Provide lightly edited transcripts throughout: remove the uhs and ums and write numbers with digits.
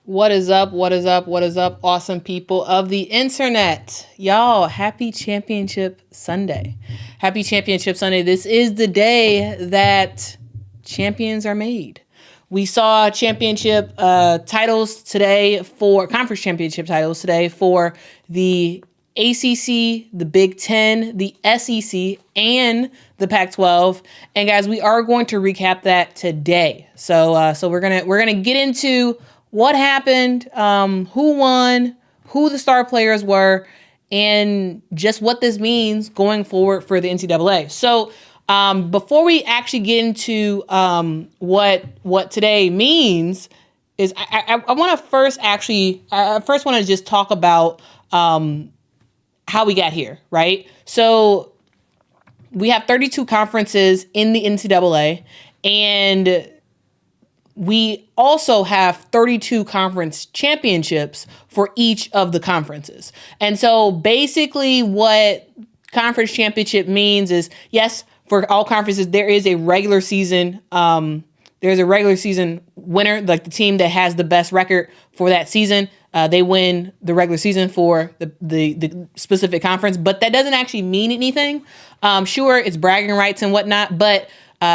What is up? What is up? What is up? Awesome people of the internet. Y'all, happy Championship Sunday. Happy Championship Sunday. This is the day that champions are made. We saw championship titles today for conference championship titles today for the ACC, the Big Ten, the SEC, and the Pac-12. And guys, we are going to recap that today. So we're gonna get into what happened, who won, who the star players were, and just what this means going forward for the NCAA. So before we actually get into what today means, is I want to first want to just talk about how we got here, right? So we have 32 conferences in the NCAA, and we also have 32 conference championships for each of the conferences. And so basically what conference championship means is, yes, for all conferences, there is a regular season. There's a regular season winner, like the team that has the best record for that season. They win the regular season for the specific conference, but that doesn't actually mean anything. Sure, it's bragging rights and whatnot, but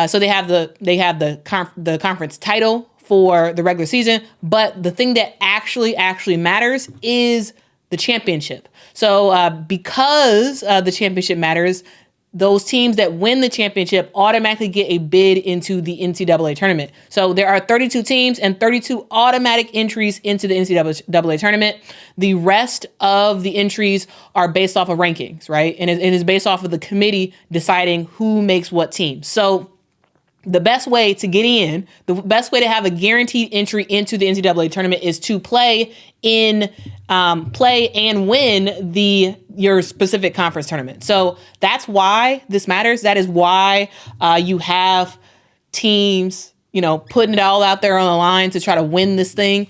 so they have the conference title for the regular season, but the thing that actually matters is the championship. So because the championship matters, those teams that win the championship automatically get a bid into the NCAA tournament. So there are 32 teams and 32 automatic entries into the NCAA tournament. The rest of the entries are based off of rankings, right? And it is based off of the committee deciding who makes what team. So the best way to get in, the best way to have a guaranteed entry into the NCAA tournament is to play and win your specific conference tournament. So that's why this matters. That is why you have teams, putting it all out there on the line to try to win this thing.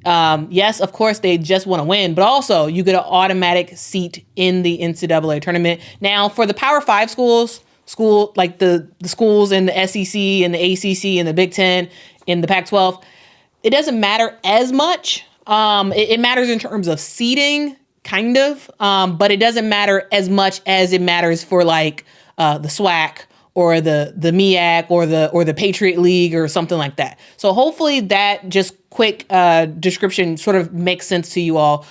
Yes, of course, they just want to win, but also you get an automatic seat in the NCAA tournament. Now, for the Power 5 schools, like the schools in the SEC and the ACC and the Big Ten and the Pac-12, it doesn't matter as much. It matters in terms of seeding, kind of, but it doesn't matter as much as it matters for like the SWAC or the MEAC or the Patriot League or something like that. So hopefully that just quick description sort of makes sense to you all.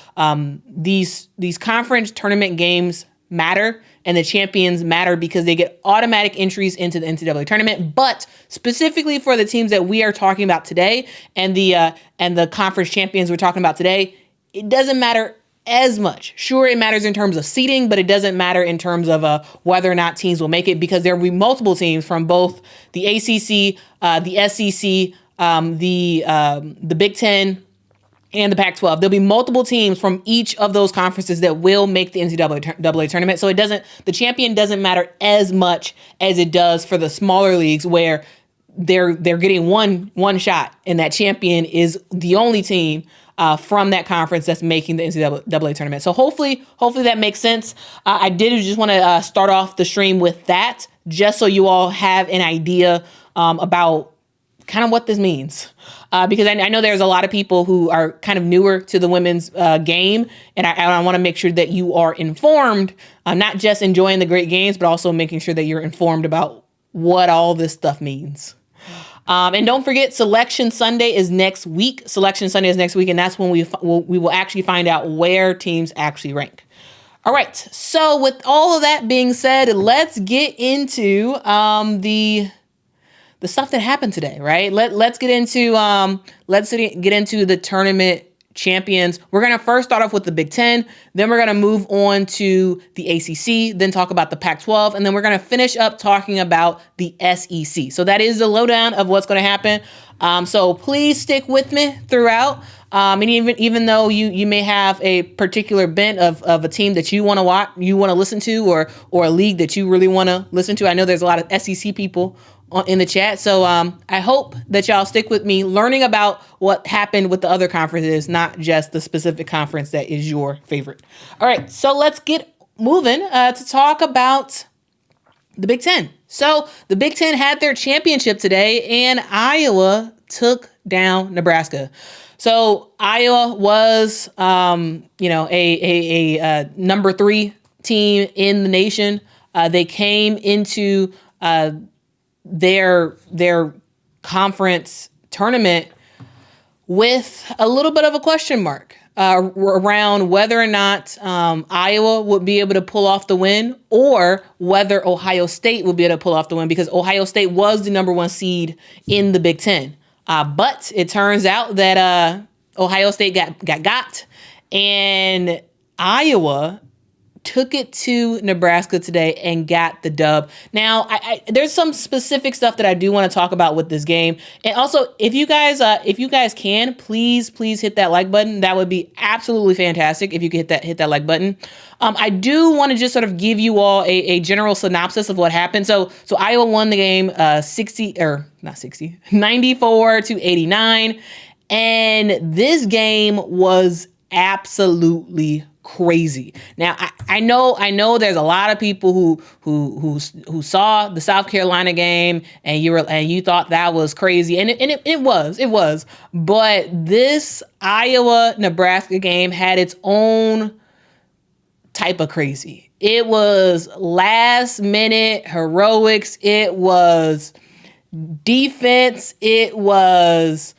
These conference tournament games matter, and the champions matter because they get automatic entries into the NCAA tournament. But specifically for the teams that we are talking about today and the conference champions we're talking about today, it doesn't matter as much. Sure, it matters in terms of seeding, but it doesn't matter in terms of whether or not teams will make it, because there will be multiple teams from both the ACC, the SEC, the Big Ten, and the Pac-12. There'll be multiple teams from each of those conferences that will make the NCAA tournament. So the champion doesn't matter as much as it does for the smaller leagues where they're getting one shot, and that champion is the only team from that conference that's making the NCAA tournament. So hopefully that makes sense. I did just want to start off the stream with that, just so you all have an idea about kind of what this means. Because I know there's a lot of people who are kind of newer to the women's game, and I want to make sure that you are informed, not just enjoying the great games, but also making sure that you're informed about what all this stuff means. And don't forget, Selection Sunday is next week. And that's when we will actually find out where teams actually rank. All right. So with all of that being said, let's get into the stuff that happened today, right? Let's get into the tournament champions. We're going to first start off with the Big Ten, then we're going to move on to the ACC, then talk about the Pac-12, and then we're going to finish up talking about the SEC. So that is the lowdown of what's going to happen. So please stick with me throughout. And even though you may have a particular bent of a team that you want to watch, you want to listen to, or a league that you really want to listen to. I know there's a lot of SEC people in the chat. So I hope that y'all stick with me learning about what happened with the other conferences, not just the specific conference that is your favorite. All right, so let's get moving to talk about the Big Ten. So the Big Ten had their championship today, and Iowa took down Nebraska. So Iowa was, a number 3 team in the nation. They came into their conference tournament with a little bit of a question mark around whether or not Iowa would be able to pull off the win, or whether Ohio State would be able to pull off the win, because Ohio State was the number 1 seed in the Big Ten. But it turns out that Ohio State got, and Iowa took it to Nebraska today and got the dub. Now, there's some specific stuff that I do want to talk about with this game. And also, if you guys can, please hit that like button. That would be absolutely fantastic if you could hit that like button. I do want to just sort of give you all a general synopsis of what happened. So Iowa won the game 94-89. And this game was absolutely crazy. Now, I know there's a lot of people who saw the South Carolina game and you thought that was crazy, and it was. But this Iowa Nebraska game had its own type of crazy. It was last minute heroics. It was defense. It was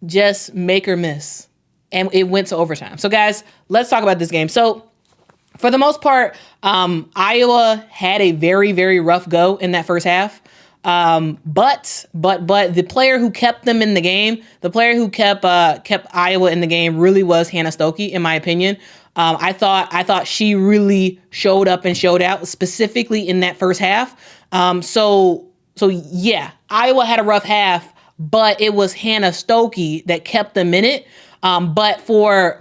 just make or miss. And it went to overtime. So, guys, let's talk about this game. So, for the most part, Iowa had a very, very rough go in that first half. But the player who kept them in the game, the player who kept Iowa in the game, really was Hannah Stuckey, in my opinion. I thought she really showed up and showed out, specifically in that first half. So yeah, Iowa had a rough half, but it was Hannah Stuckey that kept them in it. But for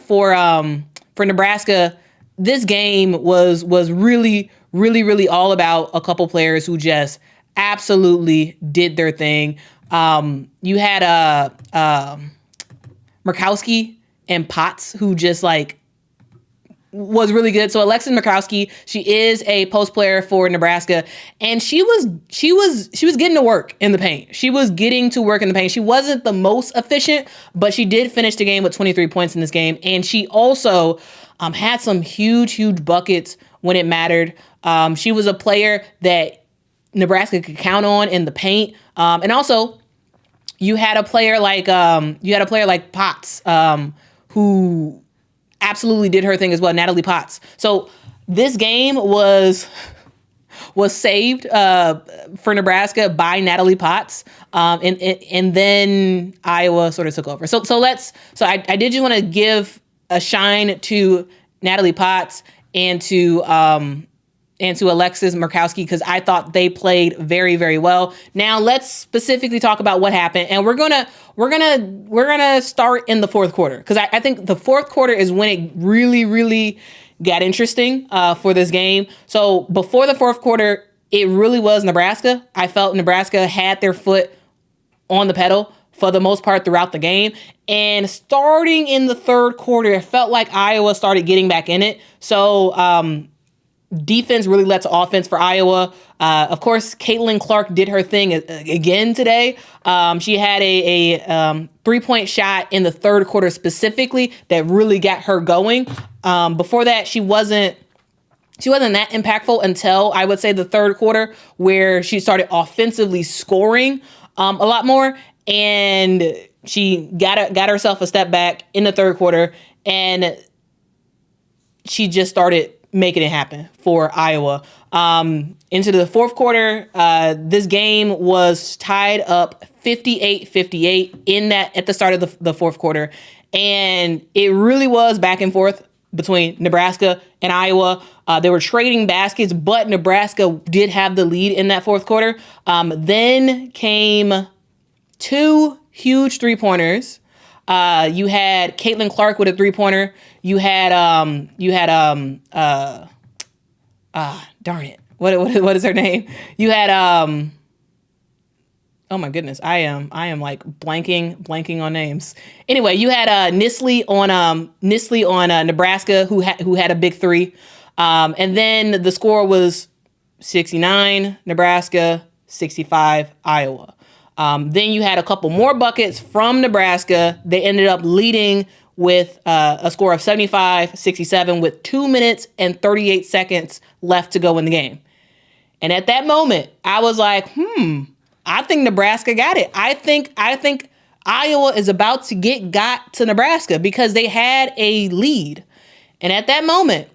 Nebraska, this game was really, really, really all about a couple players who just absolutely did their thing. You had Murkowski and Potts, who just was really good. So Alexis Murkowski, she is a post player for Nebraska, and she was getting to work in the paint. She was getting to work in the paint. She wasn't the most efficient, but she did finish the game with 23 points in this game, and she also had some huge buckets when it mattered. She was a player that Nebraska could count on in the paint, and also you had a player like Potts, who absolutely did her thing as well, Natalie Potts. So this game was saved for Nebraska by Natalie Potts, and then Iowa sort of took over. So I did just want to give a shine to Natalie Potts and to Alexis Murkowski, because I thought they played very, very well. Now let's specifically talk about what happened, and we're gonna start in the fourth quarter, because I think the fourth quarter is when it really, really got interesting for this game. So before the fourth quarter, it really was Nebraska. I felt Nebraska had their foot on the pedal for the most part throughout the game. And starting in the third quarter, it felt like Iowa started getting back in it. So defense really led to offense for Iowa. Of course, Caitlin Clark did her thing again today. She had a 3-point shot in the third quarter specifically that really got her going. Before that, she wasn't that impactful until, I would say, the third quarter, where she started offensively scoring a lot more, and she got herself a step back in the third quarter, and she just started making it happen for Iowa. Into the fourth quarter, this game was tied up 58-58 at the start of the fourth quarter, and it really was back and forth between Nebraska and Iowa. They were trading baskets, but Nebraska did have the lead in that fourth quarter. Then came 2 huge 3-pointers. You had Caitlin Clark with a 3-pointer. You had darn it. What is her name? You had oh my goodness, I am like blanking on names. Anyway, you had Nisley on Nebraska, who had a big 3. And then the score was 69 Nebraska, 65 Iowa. Then you had a couple more buckets from Nebraska. They ended up leading with a score of 75-67 with 2 minutes and 38 seconds left to go in the game. And at that moment, I was like, I think Nebraska got it. I think Iowa is about to got to Nebraska because they had a lead. And at that moment,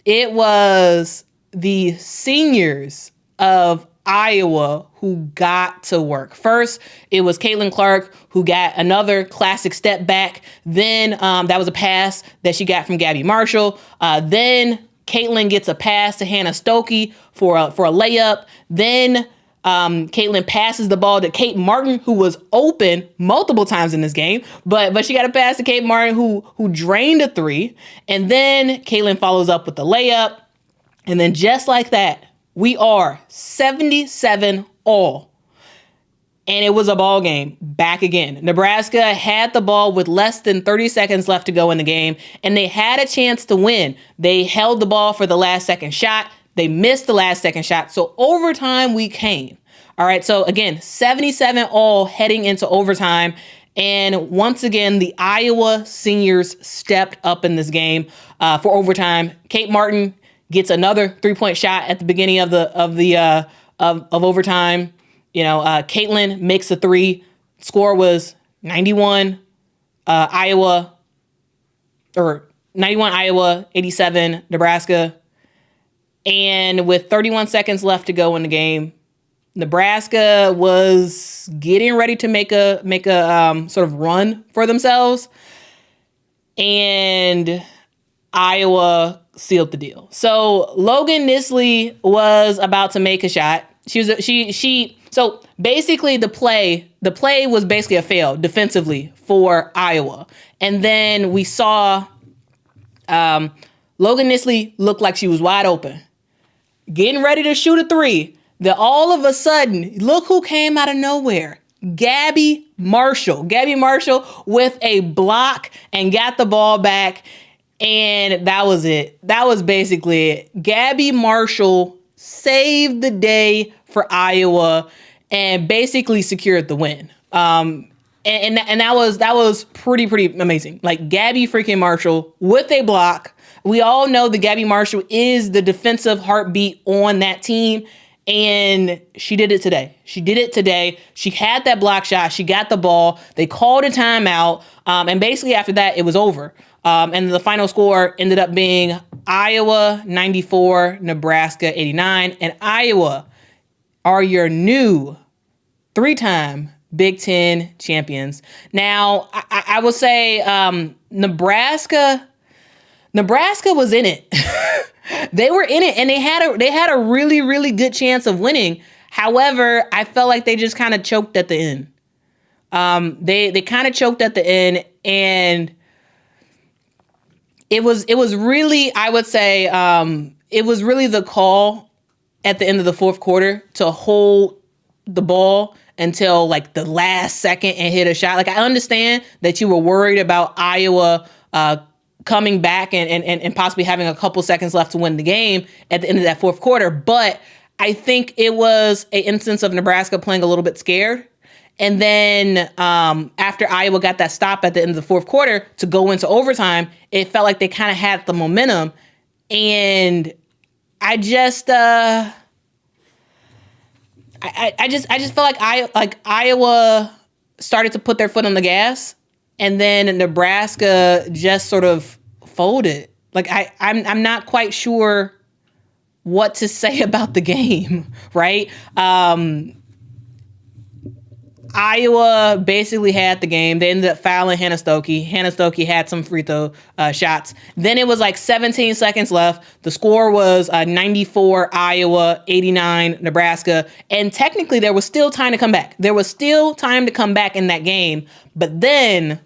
it was the seniors of Iowa who got to work. First, it was Caitlin Clark who got another classic step back. Then that was a pass that she got from Gabby Marshall. Then Caitlin gets a pass to Hannah Stokey for a layup. Then Caitlin passes the ball to Kate Martin, who was open multiple times in this game, but she got a pass to Kate Martin, who drained a three. And then Caitlin follows up with the layup. And then just like that, we are 77 all. And it was a ball game back again. Nebraska had the ball with less than 30 seconds left to go in the game, and they had a chance to win. They held the ball for the last second shot. They missed the last second shot. So overtime we came. All right. So again, 77 all heading into overtime. And once again, the Iowa seniors stepped up in this game for overtime. Kate Martin gets another 3-point shot at the beginning of overtime. Caitlin makes a three. Score was 91 Iowa, 87 Nebraska. And with 31 seconds left to go in the game, Nebraska was getting ready to make a sort of run for themselves, and Iowa sealed the deal. So Logan Nisley was about to make a shot. So basically the play was basically a fail defensively for Iowa. And then we saw Logan Nisley look like she was wide open, getting ready to shoot a three. Then all of a sudden, look who came out of nowhere. Gabby Marshall with a block and got the ball back. And that was it. That was basically it. Gabby Marshall saved the day for Iowa and basically secured the win. And that was pretty amazing. Like Gabby freaking Marshall with a block. We all know that Gabby Marshall is the defensive heartbeat on that team. And she did it today. She had that block shot. She got the ball. They called a timeout. And basically after that, it was over. And the final score ended up being Iowa 94, Nebraska 89. And Iowa are your new 3-time Big Ten champions. Now, I will say Nebraska was in it. They were in it, and they had a really, really good chance of winning. However, I felt like they just kind of choked at the end. They kind of choked at the end, and it was really, I would say, it was really the call at the end of the fourth quarter to hold the ball until like the last second and hit a shot. Like I understand that you were worried about Iowa coming back and possibly having a couple seconds left to win the game at the end of that fourth quarter. But I think it was an instance of Nebraska playing a little bit scared. And then after Iowa got that stop at the end of the fourth quarter to go into overtime, it felt like they kind of had the momentum. And I just I just felt like Iowa started to put their foot on the gas. And then Nebraska just sort of folded. Like I'm not quite sure what to say about the game, right? Iowa basically had the game. They ended up fouling Hannah Stokey. Hannah Stokey had some free throw shots. Then it was like 17 seconds left. The score was 94 Iowa, 89 Nebraska. And technically there was still time to come back. There was still time to come back in that game. But then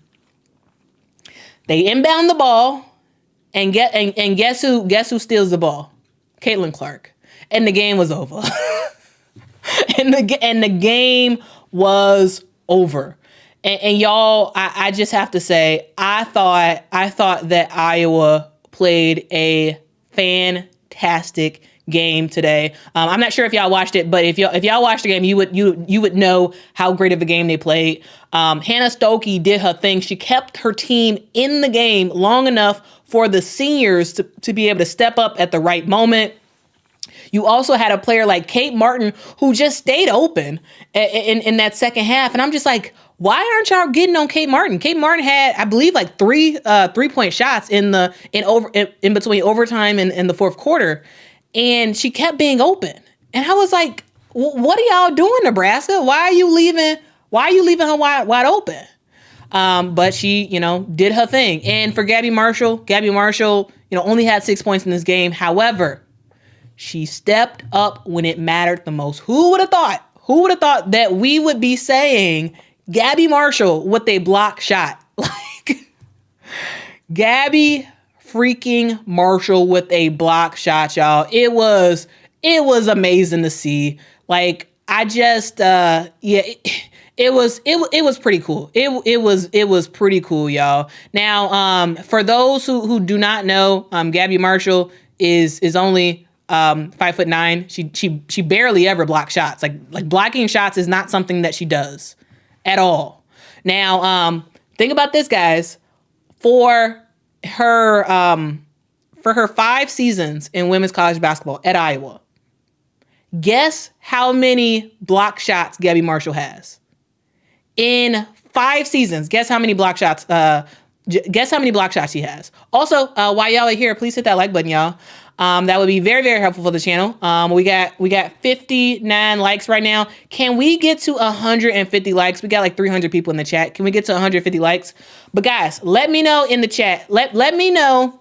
they inbound the ball and guess who steals the ball? Caitlin Clark. And the game was over. and the game was over. And y'all, I just have to say, I thought that Iowa played a fantastic game today. I'm not sure if y'all watched it, but if y'all watched the game, you would know how great of a game they played. Hannah Stokey did her thing. She kept her team in the game long enough for the seniors to be able to step up at the right moment. You also had a player like Kate Martin who just stayed open in that second half. And I'm just like, why aren't y'all getting on Kate Martin? Kate Martin had, I believe, like three 3-point shots in between overtime and the fourth quarter. And she kept being open. And I was like, what are y'all doing, Nebraska? Why are you leaving her wide open? But she, did her thing. And for Gabby Marshall, only had 6 points in this game. However, she stepped up when it mattered the most. Who would have thought that we would be saying Gabby Marshall with a block shot? Like, Gabby freaking Marshall with a block shot, y'all. It was amazing to see. Like, I just, it was pretty cool. It was pretty cool, y'all. Now, for those who do not know, Gabby Marshall is only 5'9". She barely ever blocks shots. Like blocking shots is not something that she does at all. Now, think about this, guys. For her 5 seasons in women's college basketball at Iowa, guess how many block shots Gabby Marshall has? In 5 seasons, guess how many block shots? Guess how many block shots she has. Also, while y'all are here, please hit that like button, y'all. That would be very, very helpful for the channel. We got 59 likes right now. Can we get to 150 likes? We got like 300 people in the chat. Can we get to 150 likes? But guys, let me know in the chat. Let me know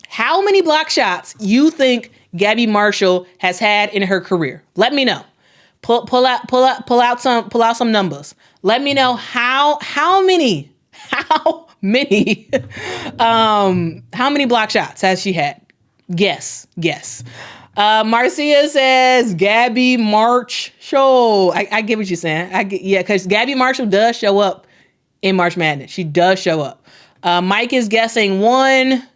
how many block shots you think Gabby Marshall has had in her career. Let me know. Pull out some numbers. Let me know how many block shots has she had? Guess. Marcia says Gabby Marshall. I get what you're saying. Because Gabby Marshall does show up in March Madness. She does show up. Mike is guessing 1.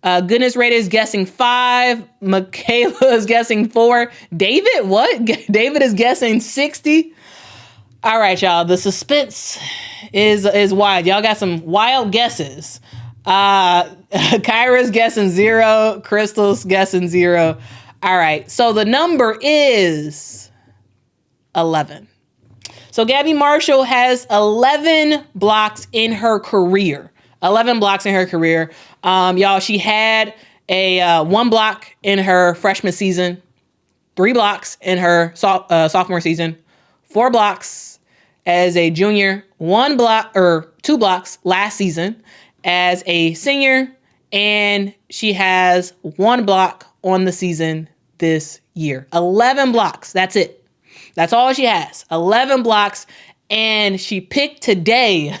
Goodness Rate is guessing 5. Michaela is guessing 4. David, what? David is guessing 60. All right, y'all. The suspense is wild. Y'all got some wild guesses. Kyra's guessing 0. Crystal's guessing 0. All right. So the number is 11. So Gabby Marshall has 11 blocks in her career. 11 blocks in her career. Y'all, she had a 1 block in her freshman season, 3 blocks in her sophomore season, 4 blocks as a junior, 2 blocks last season as a senior, and she has 1 block on the season this year. 11 blocks. That's it. That's all she has. 11 blocks. And she picked today.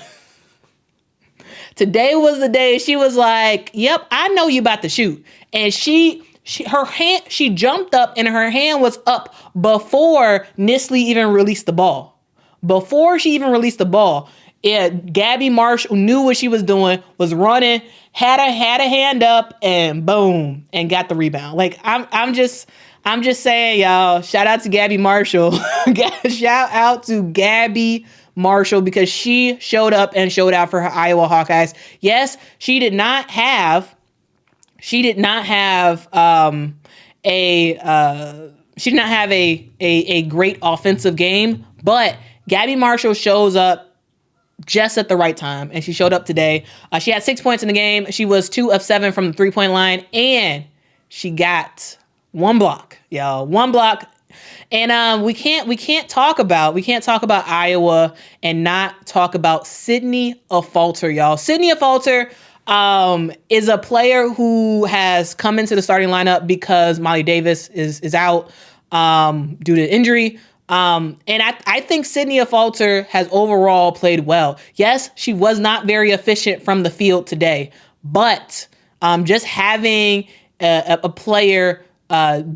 Today was the day she was like, yep, I know you about to shoot. And she jumped up and her hand was up before Nisley even released the ball. Before she even released the ball, Gabby Marshall knew what she was doing, was running, had a hand up, and boom, and got the rebound. Like, I'm just saying, y'all, shout out to Gabby Marshall. Shout out to Gabby Marshall, because she showed up and showed out for her Iowa Hawkeyes. Yes, she did not have a great offensive game, but Gabby Marshall shows up just at the right time, and she showed up today. She had 6 points in the game. She was 2 of 7 from the 3-point line, and she got 1 block, y'all. 1 block. And we can't talk about Iowa and not talk about Sydney Affolter, y'all. Sydney Affolter is a player who has come into the starting lineup because Molly Davis is out due to injury. And I think Sydney Affolter has overall played well. Yes, she was not very efficient from the field today, but just having a player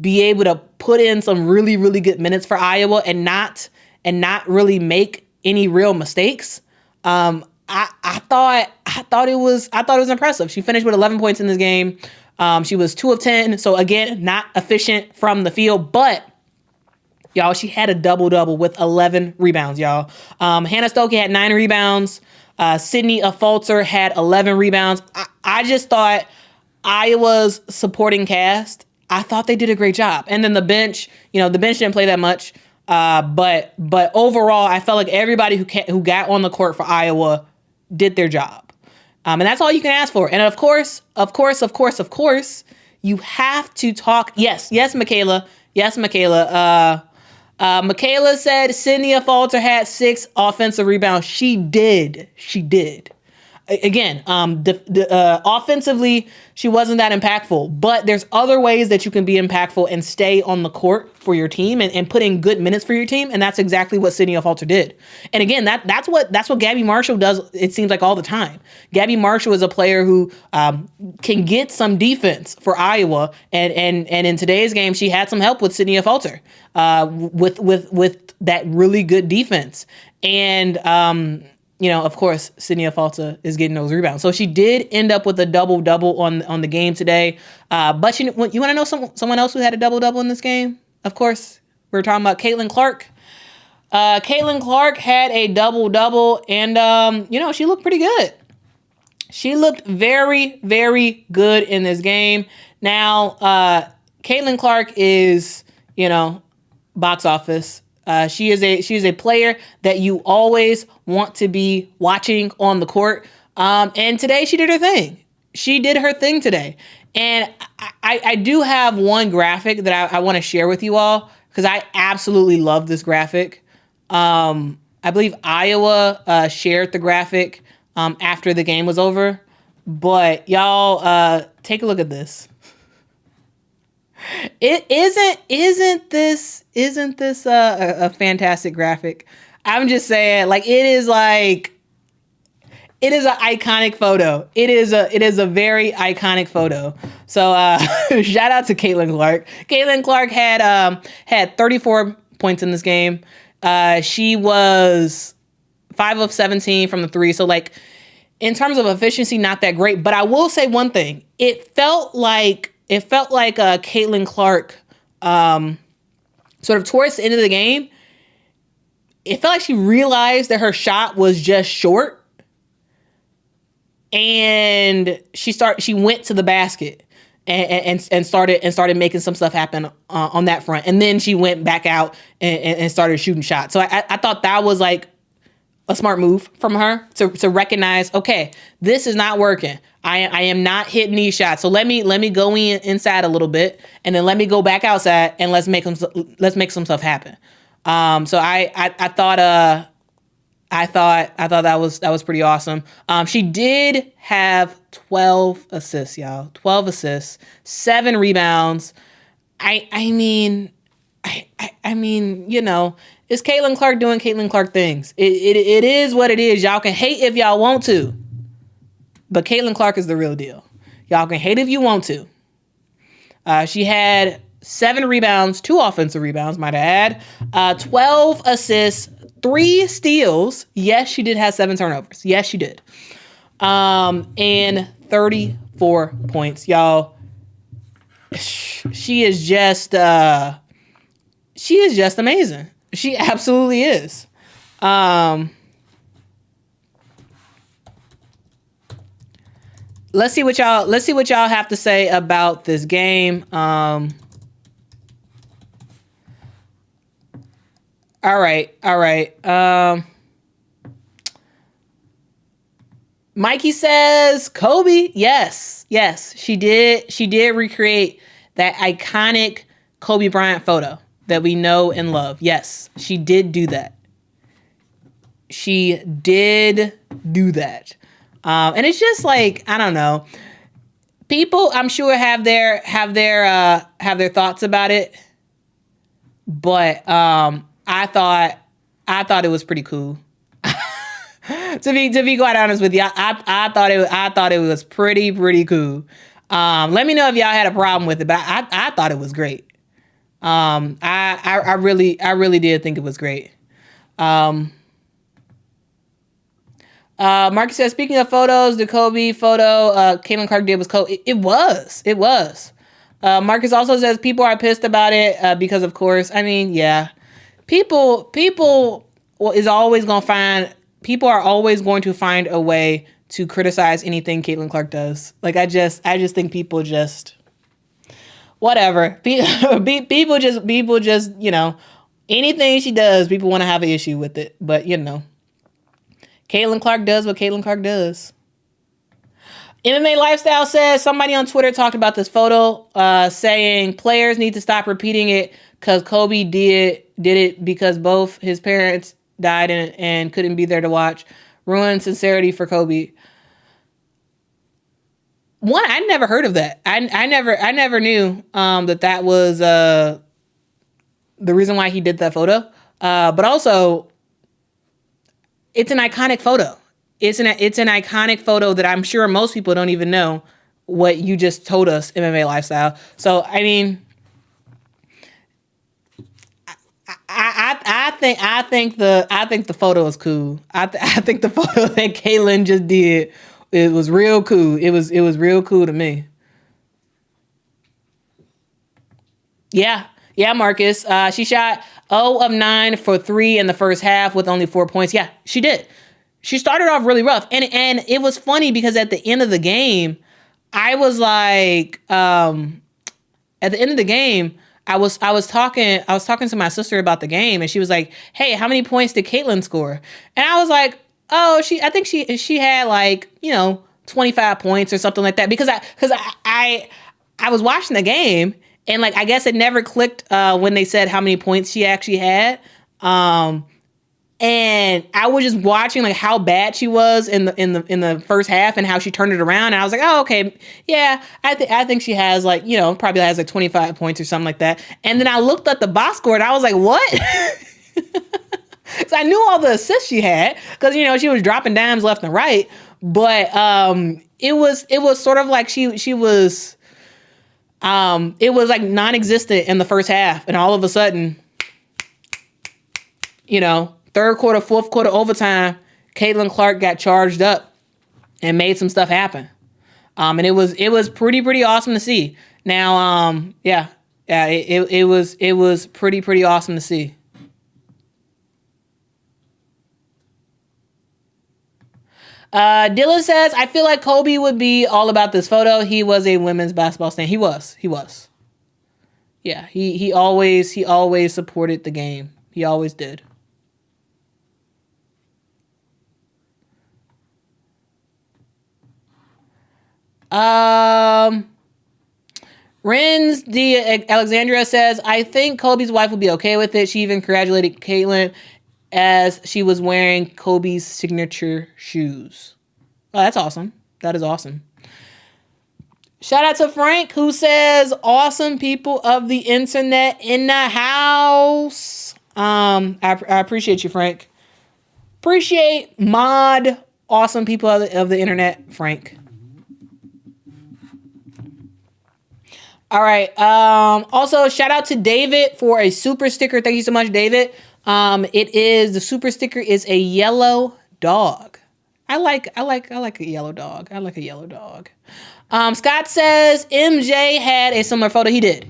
be able to put in some really, really good minutes for Iowa and not really make any real mistakes. I thought it was impressive. She finished with 11 points in this game. She was 2 of 10. So again, not efficient from the field, but y'all, she had a double-double with 11 rebounds, y'all. Hannah Stokey had 9 rebounds. Sydney Affolter had 11 rebounds. I just thought Iowa's supporting cast, I thought they did a great job. And then the bench, the bench didn't play that much. But overall, I felt like everybody who got on the court for Iowa did their job. And that's all you can ask for. And of course, you have to talk. Yes, Michaela. Michaela said Sydney Affolter had 6 offensive rebounds. She did. Again, offensively, she wasn't that impactful, but there's other ways that you can be impactful and stay on the court for your team and put in good minutes for your team. And that's exactly what Sydney Affolter did. And again, that's what Gabby Marshall does. It seems like all the time. Gabby Marshall is a player who can get some defense for Iowa. And in today's game, she had some help with Sydney Affolter with that really good defense. And, of course, Sydney Affolter is getting those rebounds. So she did end up with a double-double on the game today. But you want to know someone else who had a double-double in this game? Of course, we're talking about Caitlin Clark. Caitlin Clark had a double-double, and, she looked pretty good. She looked very, very good in this game. Now, Caitlin Clark is, box office. She is a player that you always want to be watching on the court. And today she did her thing. She did her thing today. And I do have one graphic that I want to share with you all because I absolutely love this graphic. I believe Iowa shared the graphic after the game was over. But y'all take a look at this. Isn't this a fantastic graphic? I'm just saying, it is an iconic photo. It is a very iconic photo. So shout out to Caitlin Clark. Caitlin Clark had 34 points in this game. She was 5 of 17 from the 3. So in terms of efficiency, not that great. But I will say one thing. It felt like Caitlin Clark, sort of towards the end of the game, it felt like she realized that her shot was just short, and she went to the basket and started making some stuff happen on that front, and then she went back out and started shooting shots. So I thought that was a smart move from her to recognize, okay, this is not working. I am not hitting these shots. So let me go inside a little bit, and then let me go back outside, and let's make some stuff happen. So I thought that was pretty awesome. She did have 12 assists, y'all. 12 assists, 7 rebounds. I mean, it's Caitlin Clark doing Caitlin Clark things. It is what it is. Y'all can hate if y'all want to, but Caitlin Clark is the real deal. Y'all can hate if you want to. She had 7 rebounds, 2 offensive rebounds, might I add. 12 assists, 3 steals. Yes, she did have 7 turnovers. Yes, she did. And 34 points, y'all. She is just amazing. She absolutely is. Let's see what y'all have to say about this game. All right. Mikey says Kobe. Yes, she did recreate that iconic Kobe Bryant photo that we know and love. Yes, she did do that. And it's just I don't know. People, I'm sure, have their thoughts about it, but I thought it was pretty cool. to be quite honest with you, I thought it was pretty cool. Let me know if y'all had a problem with it, but I thought it was great. I really did think it was great. Marcus says, speaking of photos, the Kobe photo Caitlin Clark did was cool. It was. Marcus also says people are pissed about it because, of course, I mean, yeah, people is always going to find. People are always going to find a way to criticize anything Caitlin Clark does. Like, I just think people just whatever. People just anything she does, people want to have an issue with it. But Caitlin Clark does what Caitlin Clark does. MMA Lifestyle says somebody on Twitter talked about this photo, saying players need to stop repeating it because Kobe did it because both his parents died and couldn't be there to watch. Ruined sincerity for Kobe. One, I never heard of that. I never knew that was the reason why he did that photo. But also, it's an iconic photo. It's an iconic photo that I'm sure most people don't even know what you just told us, MMA Lifestyle. So I mean, I think the photo is cool. I think the photo that Caitlin just did, it was real cool. It was real cool to me. Yeah, Marcus. She shot 0 of 9 for 3 in the first half with only 4 points. Yeah, she did. She started off really rough, and it was funny because at the end of the game, I was like, at the end of the game, I was talking to my sister about the game, and she was like, "Hey, how many points did Caitlin score?" And I was like, "Oh, I think she had like 25 points or something like that," because I was watching the game. And like, I guess it never clicked when they said how many points she actually had. And I was just watching like how bad she was in the first half and how she turned it around. And I was like, oh, okay, yeah, I think she has like, probably has like 25 points or something like that. And then I looked at the box score and I was like, what? So I knew all the assists she had because she was dropping dimes left and right. But it was sort of like she was. It was like non-existent in the first half, and all of a sudden, third quarter, fourth quarter, overtime, Caitlin Clark got charged up and made some stuff happen. And it was pretty awesome to see. Now, it was pretty awesome to see. Dylan says, I feel like Kobe would be all about this photo. He was a women's basketball stan. He was. Yeah, he always supported the game. He always did. Renz D. Alexandria says, I think Kobe's wife would be okay with it. She even congratulated Caitlin as she was wearing Kobe's signature shoes. Oh, that's awesome. That is awesome. Shout out to Frank, who says, awesome people of the internet in the house. I appreciate you, Frank. Appreciate awesome people of the internet, Frank. All right. Also, shout out to David for a super sticker. Thank you so much, David. The super sticker is a yellow dog. I like a yellow dog. I like a yellow dog. Scott says MJ had a similar photo. He did.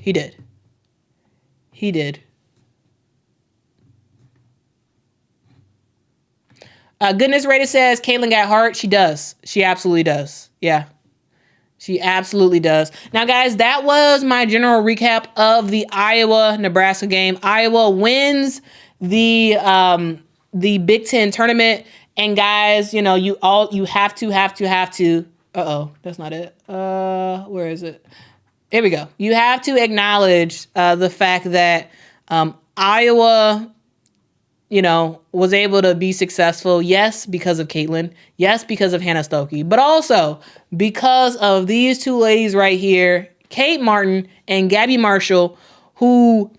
Goodness Rated says Caitlin got heart. She does. She absolutely does. Yeah. She absolutely does. Now, guys, that was my general recap of the Iowa-Nebraska game. Iowa wins the Big Ten tournament. And guys, you have to. Uh-oh, that's not it. Where is it? Here we go. You have to acknowledge the fact that Iowa, was able to be successful. Yes, because of Caitlin. Yes, because of Hannah Stokey. But also because of these two ladies right here, Kate Martin and Gabby Marshall, who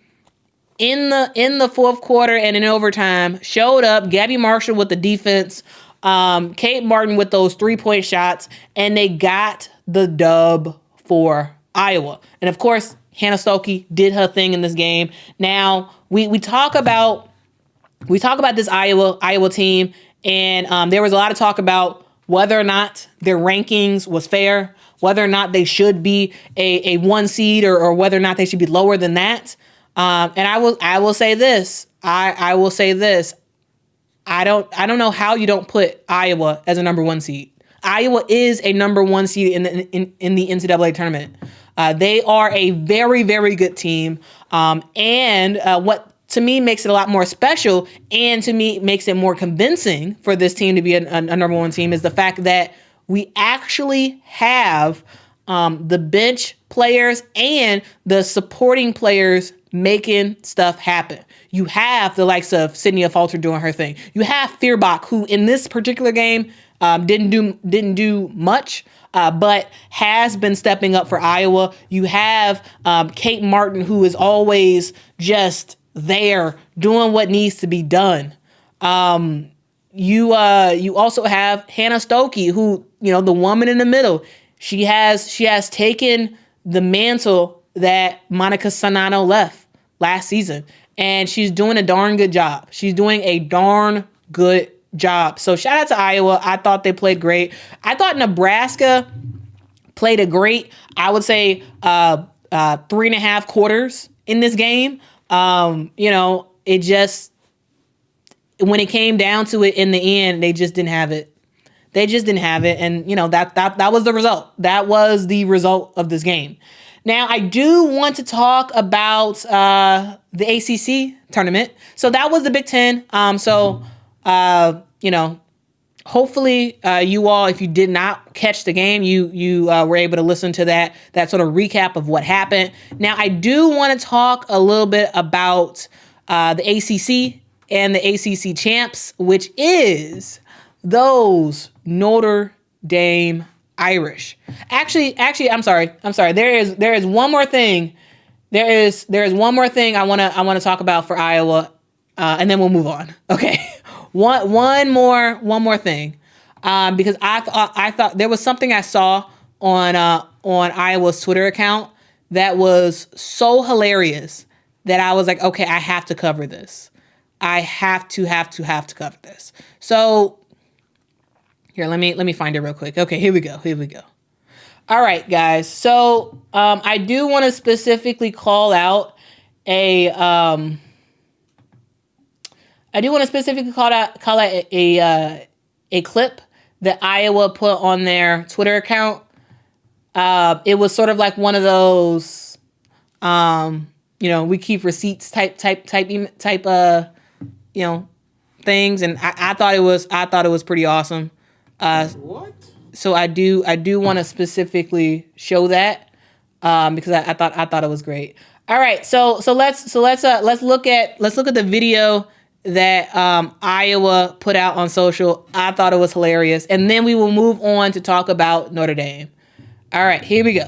in the fourth quarter and in overtime showed up. Gabby Marshall with the defense, Kate Martin with those 3-point shots, and they got the dub for Iowa. And of course, Hannah Stokey did her thing in this game. Now we talk about this Iowa team, And there was a lot of talk about whether or not their rankings was fair, whether or not they should be a 1 seed or whether or not they should be lower than that. And I will say this. I will say this. I don't know how you don't put Iowa as a number 1 seed. Iowa is a number 1 seed in the NCAA tournament. They are a very, very good team. And what to me makes it a lot more special and to me makes it more convincing for this team to be a number 1 team is the fact that we actually have the bench players and the supporting players making stuff happen. You have the likes of Sydney Falter doing her thing. You have Feuerbach, who in this particular game didn't do much, but has been stepping up for Iowa. You have Kate Martin, who is always just there doing what needs to be done. You also have Hannah Stokey, who, the woman in the middle. She has taken the mantle that Monica Sanano left last season, and she's doing a darn good job. She's doing a darn good job. So shout out to Iowa. I thought they played great. I thought Nebraska played a great, I would say, 3.5 quarters in this game. It just, when it came down to it in the end, they just didn't have it. They just didn't have it. And, that was the result. That was the result of this game. Now, I do want to talk about the ACC tournament. So that was the Big Ten. Hopefully you all, if you did not catch the game, you were able to listen to that sort of recap of what happened. Now, I do want to talk a little bit about the ACC and the ACC champs, which is those Notre Dame Irish. Actually, I'm sorry. There is one more thing. There is one more thing I want to talk about for Iowa, and then we'll move on. Okay. One more thing, because I thought there was something I saw on Iowa's Twitter account that was so hilarious that I was like, okay, I have to cover this. I have to cover this. So here, let me find it real quick. Okay, here we go. All right, guys. So I do want to specifically call out a clip that Iowa put on their Twitter account. It was sort of like one of those, we keep receipts type things, and I thought it was pretty awesome. What? So I do want to specifically show that because I thought it was great. All right, so let's look at the video that Iowa put out on social. I thought it was hilarious, and then we will move on to talk about Notre Dame. All right, here we go.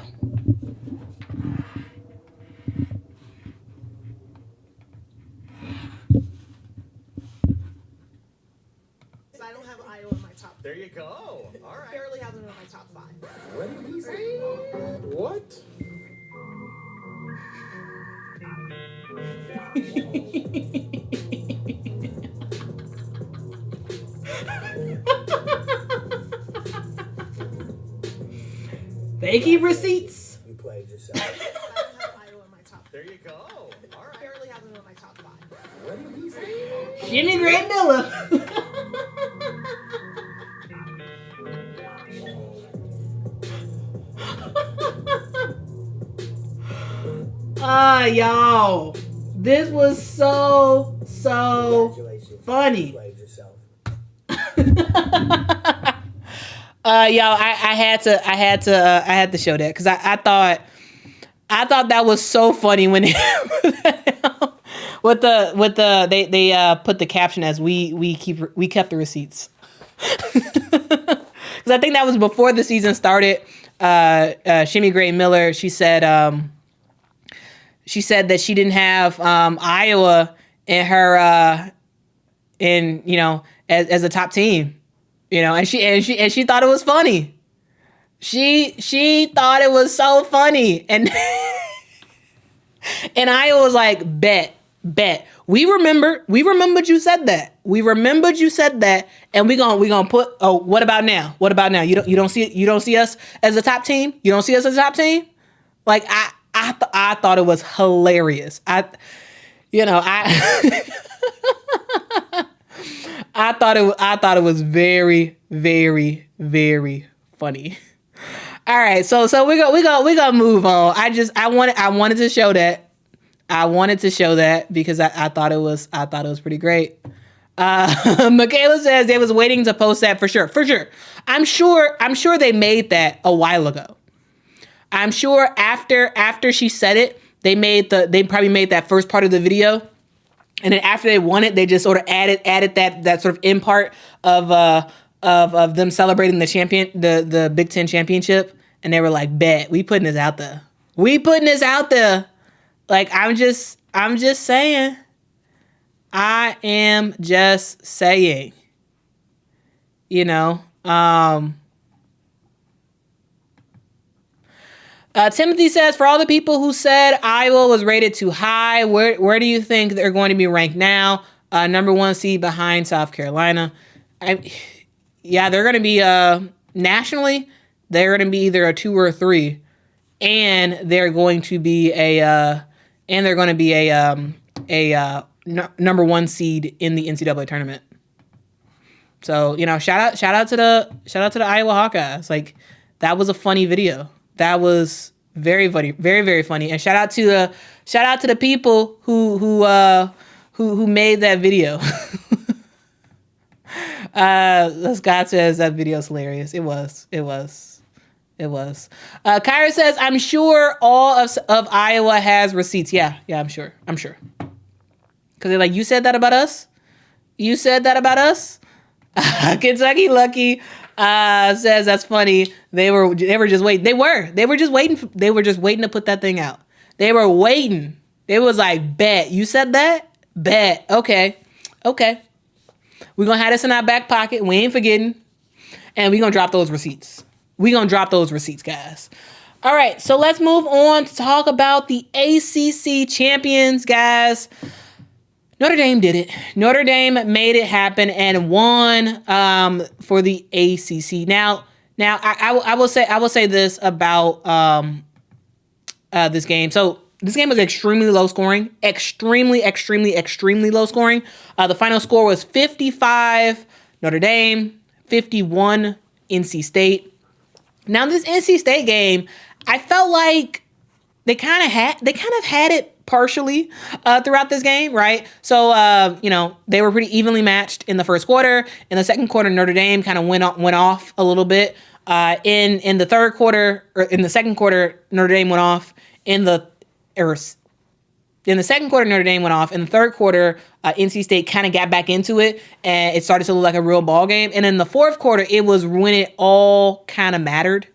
I don't have Iowa in my top. There you go. All right. Barely have them in my top 5. What did he say? What? They keep receipts. You played yourself. I don't have Iowa in my top. There you go. All right. Barely have them in my top 5. What did he say? Jimmy Grant Miller. Y'all, this was so funny. You played yourself. Y'all, I had to show that because I thought that was so funny when they they put the caption as we kept the receipts, because I think that was before the season started. Shimmy Gray Miller, she said that she didn't have Iowa in her as a top team. And she thought it was funny. She thought it was so funny, and and Iowa was like, bet Bet. We remembered you said that. We remembered you said that, and we gonna put. Oh, what about now? What about now? You don't see us as a top team. You don't see us as a top team. Like I thought it was hilarious. I I thought it was very, very, very funny. All right, so we gonna move on. I wanted to show that. I wanted to show that because I thought it was pretty great. Michaela says they was waiting to post that for sure. For sure. I'm sure they made that a while ago. I'm sure after she said it, they probably made that first part of the video. And then after they won it, they just sort of added that sort of in part of them celebrating the Big Ten championship. And they were like, bet, we putting this out there. We putting this out there. Like, I'm just saying. I am just saying. You know. Timothy says, for all the people who said Iowa was rated too high, where do you think they're going to be ranked now? Number 1 seed behind South Carolina. They're going to be nationally. They're going to be either a 2 or a 3, and they're going to be a number 1 seed in the NCAA tournament. So, you know, shout out to the Iowa Hawkeyes. Like, that was a funny video. That was very funny, very, very funny. And shout out to the people who made that video. Scott says that video's hilarious. It was. Kyra says, I'm sure all of Iowa has receipts. Yeah, I'm sure. Because they're like, you said that about us? You said that about us? Kentucky Lucky says that's funny. They were just waiting. They were just waiting to put that thing out. They were waiting. It was like, bet. You said that? Bet. Okay. We're going to have this in our back pocket. We ain't forgetting. And we're going to drop those receipts. Guys. All right. So let's move on to talk about the ACC champions, guys. Notre Dame did it. Notre Dame made it happen and won for the ACC. Now I will say this about this game. So this game was extremely low scoring, extremely low scoring. The final score was 55 Notre Dame, 51 NC State. Now this NC State game, I felt like they kind of had it partially throughout this game, right? So, they were pretty evenly matched in the first quarter. In the second quarter, Notre Dame kind of went off a little bit. In the third quarter, or in the second quarter, Notre Dame went off. In the second quarter, Notre Dame went off. In the third quarter, NC State kind of got back into it, and it started to look like a real ball game. And in the fourth quarter, it was when it all kind of mattered.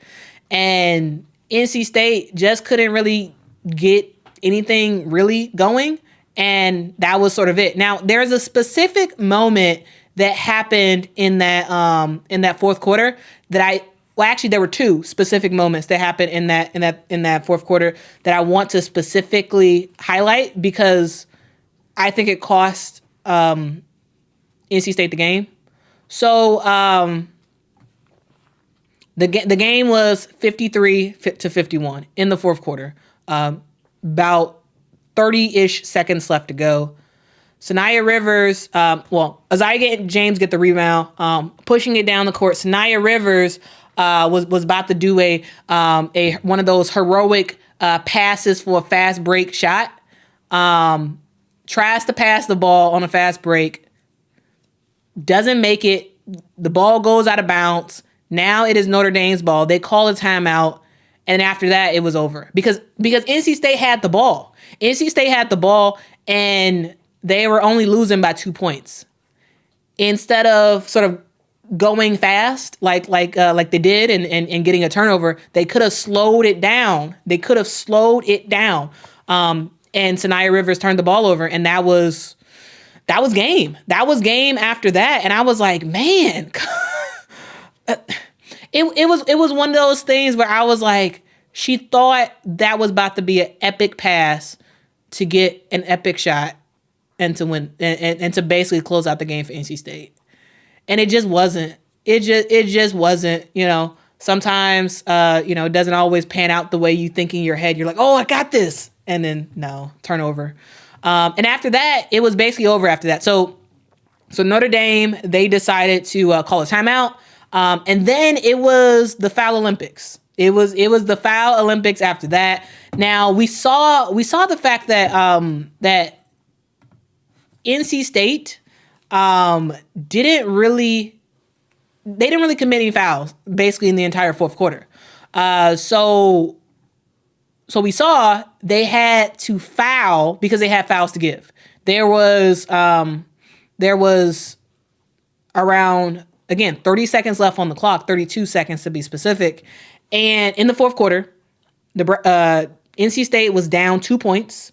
And NC State just couldn't really get anything really going, and that was sort of it. Now, there's a specific moment that happened in that fourth quarter actually there were 2 specific moments that happened in that fourth quarter that I want to specifically highlight because I think it cost NC State the game. So the game was 53-51 in the fourth quarter. About 30-ish seconds left to go. Sanaya Rivers, Isaiah James get the rebound, pushing it down the court. Sanaya Rivers was about to do a one of those heroic passes for a fast break shot. Tries to pass the ball on a fast break. Doesn't make it. The ball goes out of bounds. Now it is Notre Dame's ball. They call a timeout. And after that, it was over because NC State had the ball. NC State had the ball, and they were only losing by 2 points. Instead of sort of going fast like they did and getting a turnover, they could have slowed it down. And Sanaya Rivers turned the ball over, and that was game. That was game after that, and I was like, man. It was one of those things where I was like, she thought that was about to be an epic pass to get an epic shot, and to win and to basically close out the game for NC State. And it just wasn't. It just wasn't, sometimes, it doesn't always pan out the way you think in your head. You're like, oh, I got this. And then no, turnover. And after that, it was basically over after that. So Notre Dame, they decided to call a timeout. And then it was the foul Olympics. It was the foul Olympics after that. Now we saw the fact that that NC State didn't really commit any fouls basically in the entire fourth quarter. So we saw they had to foul because they had fouls to give. There was around, again, 30 seconds left on the clock, 32 seconds to be specific. And in the fourth quarter, the NC State was down 2 points,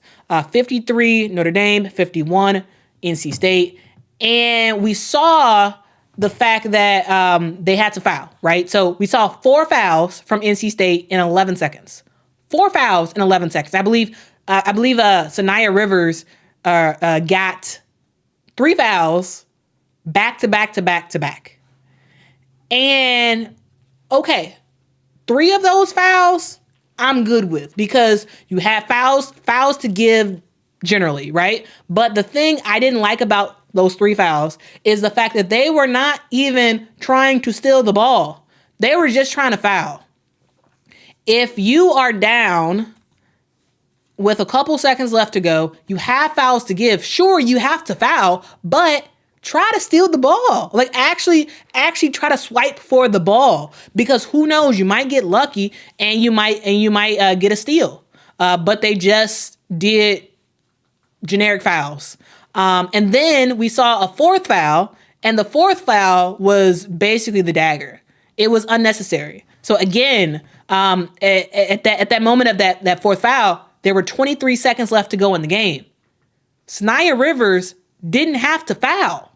53 Notre Dame, 51 NC State. And we saw the fact that they had to foul, right? So we saw 4 fouls from NC State in 11 seconds. 4 fouls in 11 seconds. I believe Sanaya Rivers got 3 fouls back to back to back to back. And okay, 3 of those fouls I'm good with because you have fouls to give generally, right? But the thing I didn't like about those 3 fouls is the fact that they were not even trying to steal the ball. They were just trying to foul. If you are down with a couple seconds left to go, you have fouls to give. Sure, you have to foul, but try to steal the ball. Like actually try to swipe for the ball because who knows, you might get lucky and you might get a steal. But they just did generic fouls. And then we saw a 4th foul, and the 4th foul was basically the dagger. It was unnecessary. So again, at that moment of that 4th foul, there were 23 seconds left to go in the game. Sanaya Rivers didn't have to foul.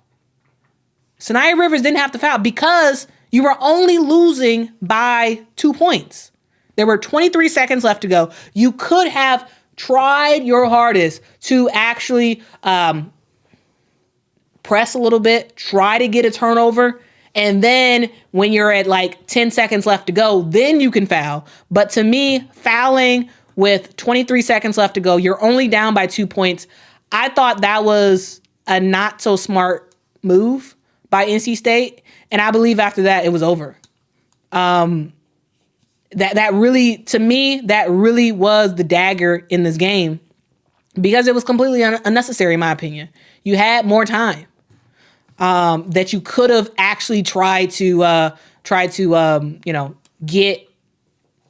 Sanaya Rivers didn't have to foul because you were only losing by 2 points. There were 23 seconds left to go. You could have tried your hardest to actually press a little bit, try to get a turnover, and then when you're at like 10 seconds left to go, then you can foul. But to me, fouling with 23 seconds left to go, you're only down by 2 points. I thought that was a not so smart move by NC State, and I believe after that it was over. That really, to me, that really was the dagger in this game because it was completely unnecessary, in my opinion. You had more time that you could have actually tried to get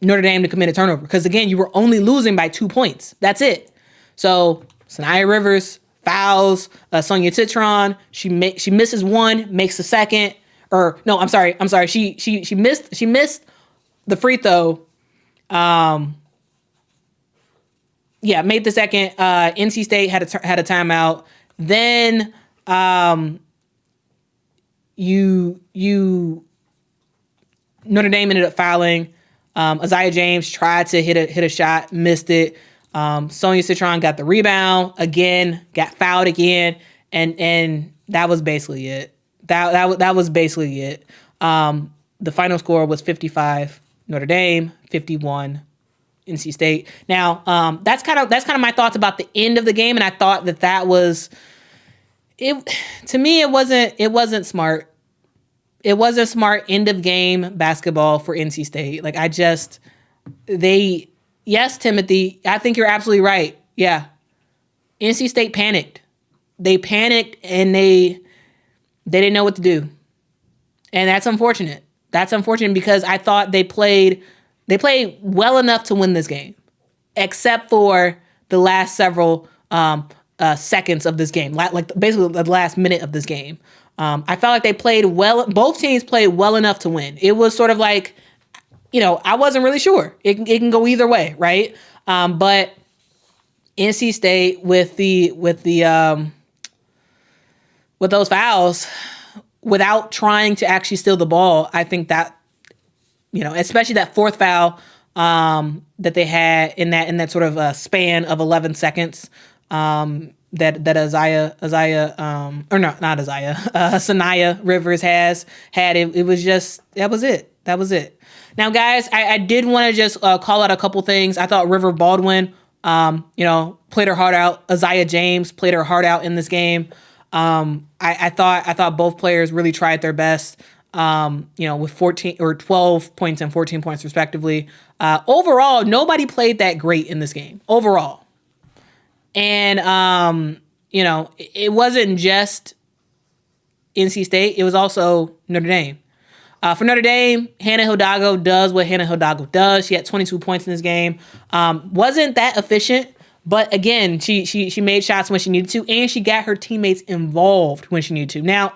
Notre Dame to commit a turnover because again, you were only losing by 2 points. That's it. So Sanaya Rivers fouls Sonia Citron. She misses one, makes the second. Or no, I'm sorry. She missed the free throw. Made the second. NC State had a timeout. Then Notre Dame ended up fouling. Isaiah James tried to hit a shot, missed it. Sonia Citron got the rebound again, got fouled again, and that was basically it. That was basically it. The final score was 55 Notre Dame, 51 NC State. Now, that's kind of my thoughts about the end of the game, and I thought that was it. To me, it wasn't smart. It was a smart end of game basketball for NC State. Like yes, Timothy, I think you're absolutely right. Yeah, NC State panicked. They panicked and they didn't know what to do, and that's unfortunate. That's unfortunate because I thought they played well enough to win this game, except for the last several seconds of this game, like basically the last minute of this game. I felt like they played well. Both teams played well enough to win. It was sort of like, I wasn't really sure. It can go either way, right? But NC State with those fouls, without trying to actually steal the ball, I think that, especially that 4th foul that they had in that sort of span of 11 seconds, Sanaya Rivers has had. It was just, that was it. That was it. Now, guys, I did want to just call out a couple things. I thought River Baldwin, played her heart out. Isaiah James played her heart out in this game. I thought both players really tried their best. With 14 or 12 points and 14 points respectively. Overall, nobody played that great in this game overall. And, it wasn't just NC State. It was also Notre Dame. For Notre Dame, Hannah Hidalgo does what Hannah Hidalgo does. She had 22 points in this game. Wasn't that efficient, but again, she made shots when she needed to, and she got her teammates involved when she needed to. Now,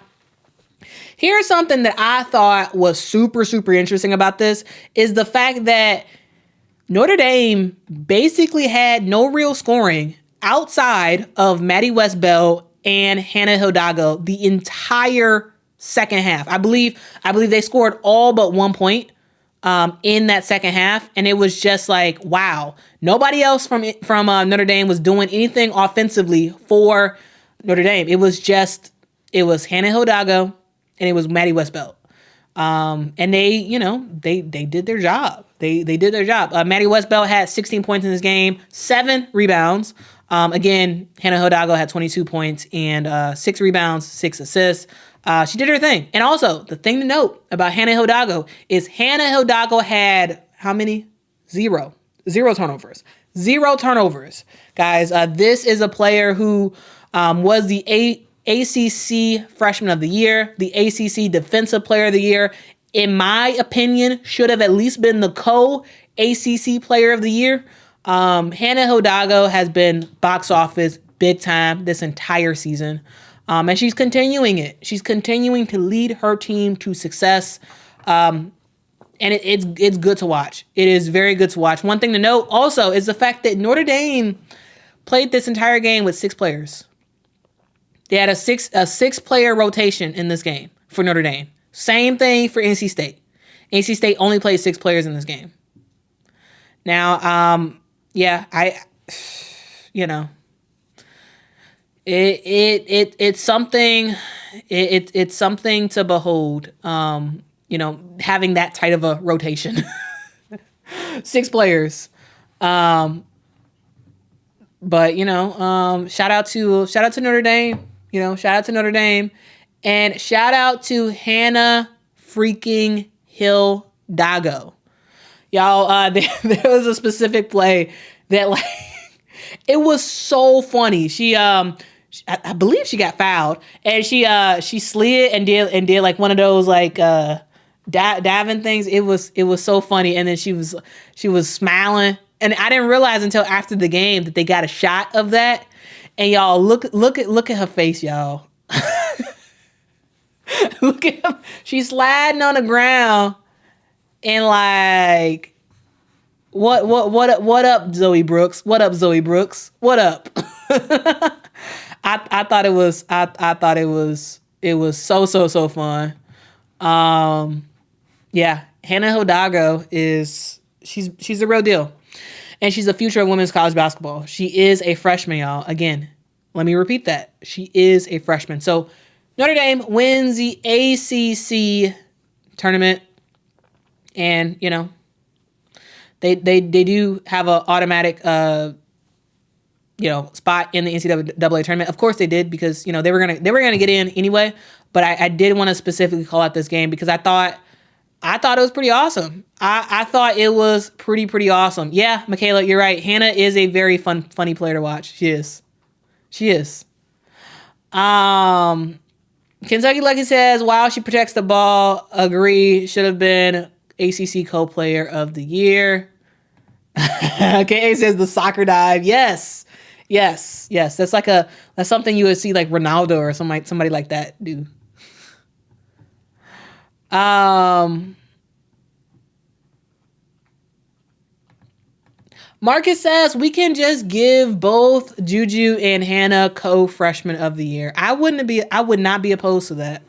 here's something that I thought was super, super interesting about this is the fact that Notre Dame basically had no real scoring outside of Maddie Westbell and Hannah Hidalgo the entire second half. I believe they scored all but 1 point in that second half, and it was just like, wow. Nobody else from Notre Dame was doing anything offensively for Notre Dame. It was Hannah Hidalgo and it was Maddie Westbelt. And they did their job. They did their job. Maddie Westbelt had 16 points in this game, 7 rebounds. Again, Hannah Hidalgo had 22 points and 6 rebounds, 6 assists. She did her thing. And also, the thing to note about Hannah Hidalgo is Hannah Hidalgo had how many? 0 turnovers. 0 turnovers. Guys, this is a player who was the ACC Freshman of the Year, the ACC Defensive Player of the Year. In my opinion, should have at least been the co-ACC Player of the Year. Hannah Hidalgo has been box office big time this entire season. And she's continuing it. She's continuing to lead her team to success. And it's good to watch. It is very good to watch. One thing to note also is the fact that Notre Dame played this entire game with 6 players. They had a six player rotation in this game for Notre Dame. Same thing for NC State. NC State only played 6 players in this game. Now, it's something. It's something to behold. Having that tight of a rotation, 6 players. But shout out to Notre Dame. Shout out to Notre Dame, and shout out to Hannah freaking Hidalgo. Y'all, there was a specific play that it was so funny. She I believe she got fouled, and she slid and did like one of those like diving things. It was so funny, and then she was smiling, and I didn't realize until after the game that they got a shot of that. And y'all look at her face, y'all. Look at her. She's sliding on the ground, and like, what up, Zoe Brooks? What up, Zoe Brooks? What up? I thought it was so fun. Hannah Hidalgo she's the real deal. And she's the future of women's college basketball. She is a freshman, y'all. Again, let me repeat that. She is a freshman. So Notre Dame wins the ACC tournament. And, they do have an automatic, spot in the NCAA tournament. Of course they did, because, they were gonna get in anyway. But I did want to specifically call out this game because I thought it was pretty awesome. I thought it was pretty awesome. Yeah, Michaela, you're right. Hannah is a very funny player to watch. She is. Kentucky Lucky says, wow, she protects the ball. Agree. Should have been ACC co-player of the year. KA says the soccer dive. Yes. That's something you would see like Ronaldo or somebody like that do. Marcus says we can just give both Juju and Hannah co-freshman of the year. I would not be opposed to that.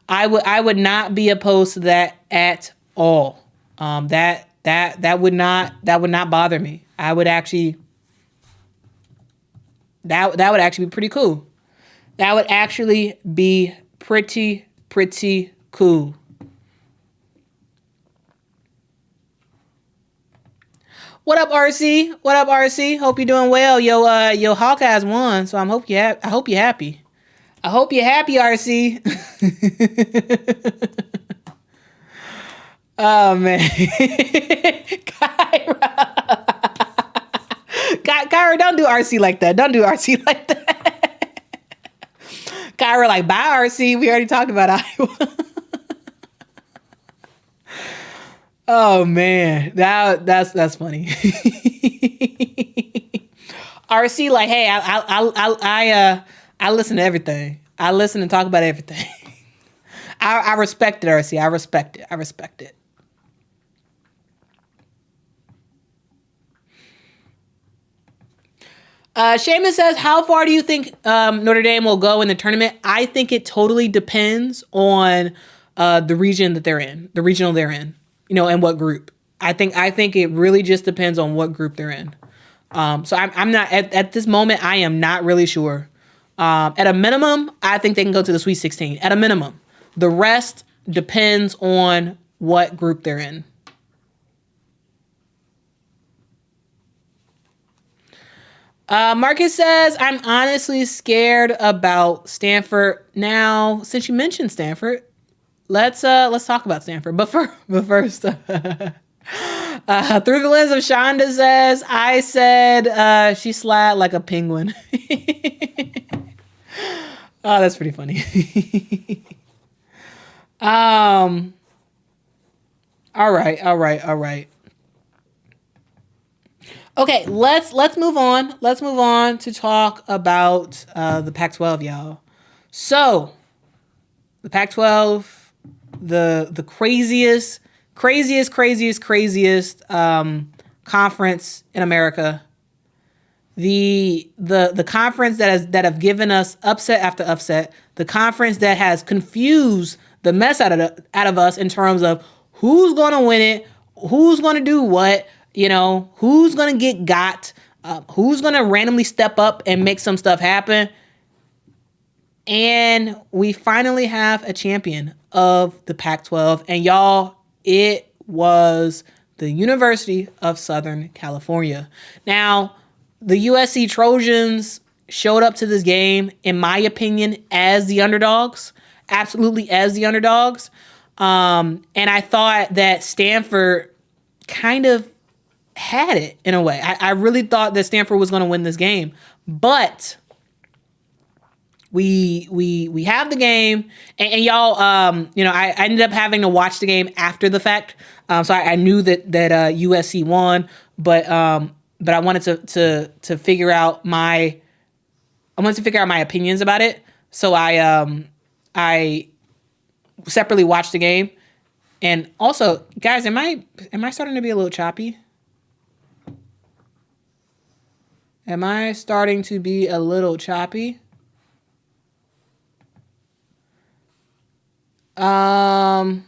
I would not be opposed to that at all. That would not bother me. I would actually, That would actually be pretty cool. That would actually be pretty cool. What up, RC? What up, RC? Hope you're doing well. Yo, Hawkeyes won, so I hope you're happy. I hope you're happy, RC. Oh man, Kyra. Kyra, don't do RC like that. Don't do RC like that. Kyra, like, bye, RC. We already talked about Iowa. Oh man, that's funny. RC, like, hey, I listen to everything. I listen and talk about everything. I respect it, RC. I respect it. Seamus says, how far do you think Notre Dame will go in the tournament? I think it totally depends on the region that they're in, the regional they're in, and what group. I think it really just depends on what group they're in. So I'm not at this moment. I am not really sure. At a minimum, I think they can go to the Sweet 16. At a minimum, the rest depends on what group they're in. Marcus says, I'm honestly scared about Stanford. Now, since you mentioned Stanford, let's talk about Stanford. But first, through the lens of Shonda says, I said she slid like a penguin. Oh, that's pretty funny. All right. Okay, let's move on. Let's move on to talk about the Pac-12, y'all. So, the Pac-12, the craziest conference in America. The conference that have given us upset after upset. The conference that has confused the mess out of us in terms of who's going to win it, who's going to do what. Who's going to get got, who's going to randomly step up and make some stuff happen. And we finally have a champion of the Pac-12. And y'all, it was the University of Southern California. Now, the USC Trojans showed up to this game, in my opinion, as the underdogs. Absolutely as the underdogs. And I thought that Stanford kind of had it in a way. I really thought that Stanford was going to win this game, but we have the game, and y'all, I ended up having to watch the game after the fact. So I knew that USC won, but I wanted to figure out my opinions about it. So I separately watched the game, and also, guys, am I starting to be a little choppy? Am I starting to be a little choppy? Guys,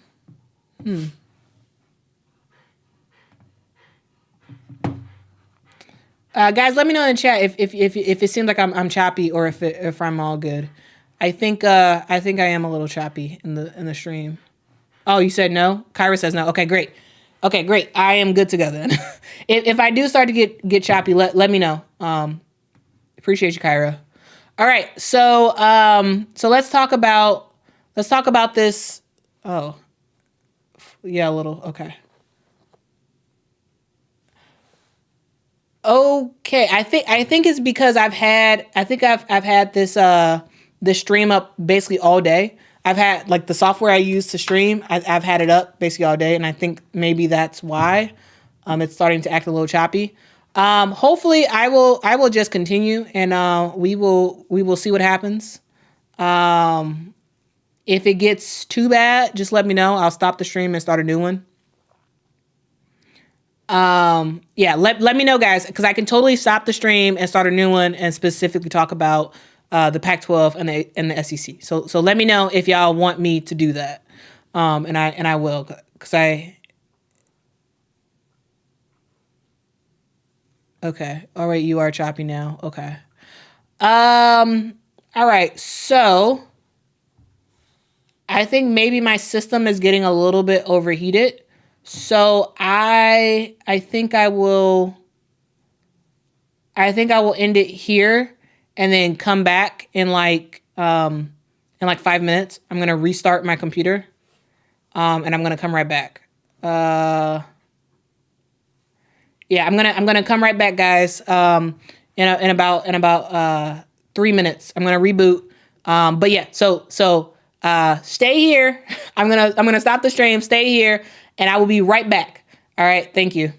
let me know in the chat if it seems like I'm choppy or if I'm all good. I think I am a little choppy in the stream. Oh, you said no? Kyra says no. Okay, great. I am good to go then. if I do start to get choppy, let me know. Appreciate you, Kyra. All right, so let's talk about this. Oh, yeah, a little. Okay. I think it's because I've had this stream up basically all day. I've had, like, the software I use to stream, I've had it up basically all day, and I think maybe that's why it's starting to act a little choppy. Hopefully I will just continue, and we will see what happens. If it gets too bad, just let me know. I'll stop the stream and start a new one. Let me know, guys, because I can totally stop the stream and start a new one and specifically talk about the Pac-12 and the SEC. So let me know if y'all want me to do that, and I will, because okay, all right, you are choppy now. Okay, All right. So I think maybe my system is getting a little bit overheated. So I think I will end it here and then come back in like 5 minutes. I'm gonna restart my computer. And I'm gonna come right back. Yeah, I'm gonna come right back, guys. In about 3 minutes, I'm gonna reboot. But yeah, so stay here. I'm gonna stop the stream. Stay here, and I will be right back. All right, thank you.